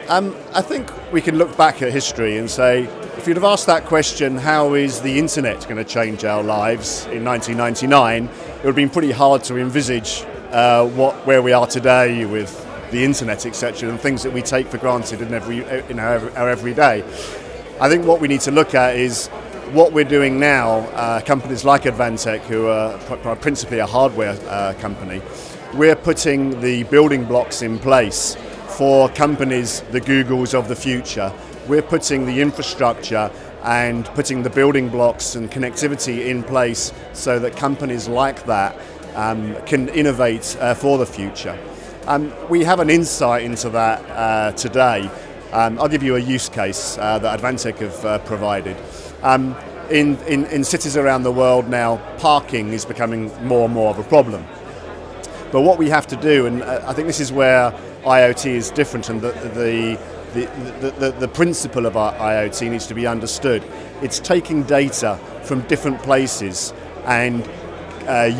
I think we can look back at history and say, if you'd have asked that question, how is the internet going to change our lives in 1999, it would have been pretty hard to envisage where we are today with the internet, etc., and things that we take for granted in our everyday. I think what we need to look at is what we're doing now. Companies like Advantech, who are principally a hardware company, we're putting the building blocks in place for companies, the Googles of the future. We're putting the infrastructure and putting the building blocks and connectivity in place so that companies like that can innovate for the future. We have an insight into that today. I'll give you a use case that Advantech have provided. In cities around the world now, parking is becoming more and more of a problem. But what we have to do, and I think this is where IoT is different, and the principle of our IoT needs to be understood. It's taking data from different places and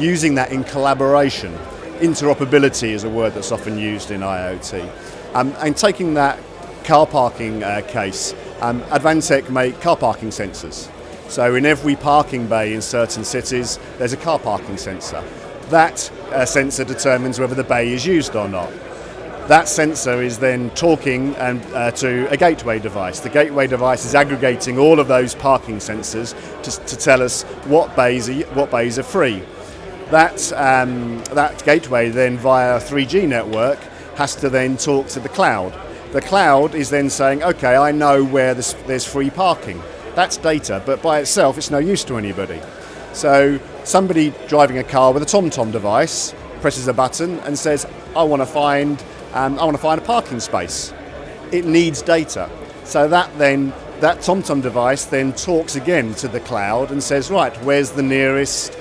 using that in collaboration. Interoperability is a word that's often used in IoT. And taking that car parking case, Advantech make car parking sensors. So in every parking bay in certain cities, there's a car parking sensor. That sensor determines whether the bay is used or not. That sensor is then talking to a gateway device. The gateway device is aggregating all of those parking sensors to tell us what bays are free. That gateway then via a 3G network has to then talk to the cloud. The cloud is then saying, okay, I know where there's free parking. That's data, but by itself it's no use to anybody. So somebody driving a car with a TomTom device presses a button and says, I want to find a parking space. It needs data. So that TomTom device then talks again to the cloud and says, right, where's the nearest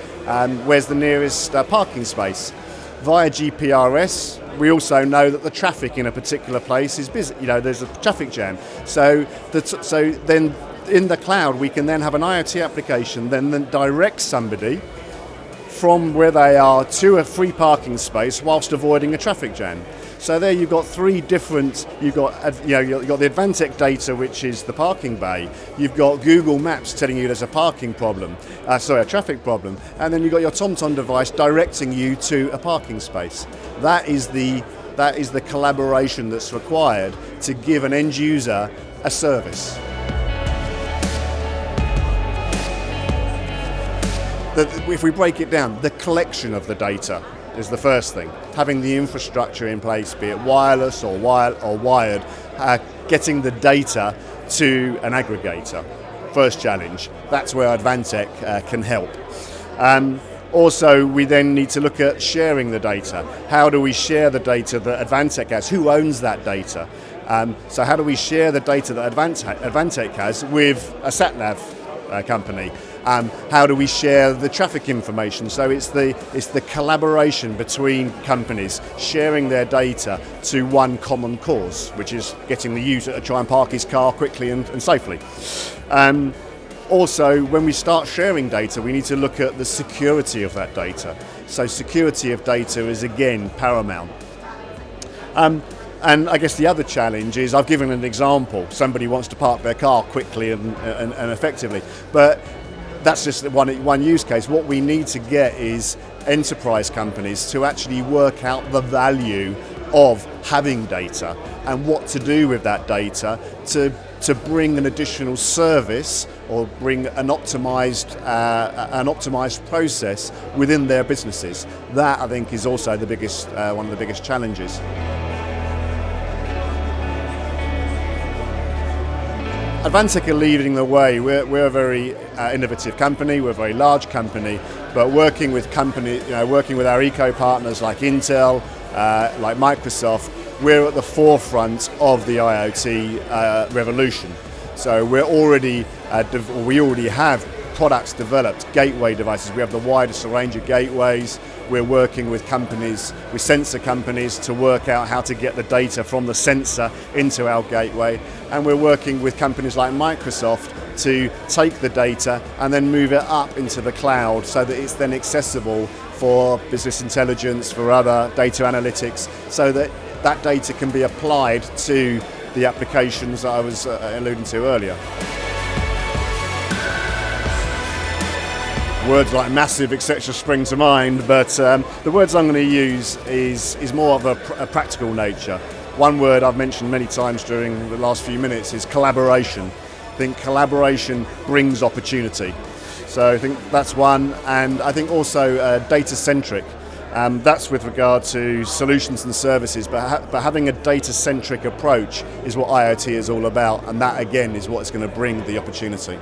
parking space? Via GPRS, we also know that the traffic in a particular place is busy. There's a traffic jam. So then in the cloud, we can then have an IoT application then direct somebody from where they are to a free parking space whilst avoiding a traffic jam. So there you've got three different, you've got the Advantech data, which is the parking bay. You've got Google Maps telling you there's a traffic problem. And then you've got your TomTom device directing you to a parking space. That is the collaboration that's required to give an end user a service. If we break it down, the collection of the data is the first thing. Having the infrastructure in place, be it wireless or wired, getting the data to an aggregator. First challenge. That's where Advantech can help. Also, we then need to look at sharing the data. How do we share the data that Advantech has? Who owns that data? So how do we share the data that Advantech has with a sat-nav company? How do we share the traffic information? So it's the collaboration between companies sharing their data to one common cause, which is getting the user to try and park his car quickly and safely. Also, when we start sharing data, we need to look at the security of that data. So security of data is again paramount. And I guess the other challenge is, I've given an example. Somebody wants to park their car quickly and effectively, but that's just one use case. What we need to get is enterprise companies to actually work out the value of having data and what to do with that data to bring an additional service or bring an optimized process within their businesses. That, I think, is also the biggest one of the biggest challenges. Advantech are leading the way. We're a very innovative company. We're a very large company, but working with our eco partners like Intel, like Microsoft, we're at the forefront of the IoT revolution. So we already have products developed, gateway devices. We have the widest range of gateways. We're working with sensor companies to work out how to get the data from the sensor into our gateway. And we're working with companies like Microsoft to take the data and then move it up into the cloud so that it's then accessible for business intelligence, for other data analytics, so that that data can be applied to the applications that I was alluding to earlier. Words like massive, etc. spring to mind, but the words I'm going to use is more of a practical nature. One word I've mentioned many times during the last few minutes is collaboration. I think collaboration brings opportunity. So I think that's one, and I think also data-centric. That's with regard to solutions and services, but having a data-centric approach is what IoT is all about, and that again is what is going to bring the opportunity.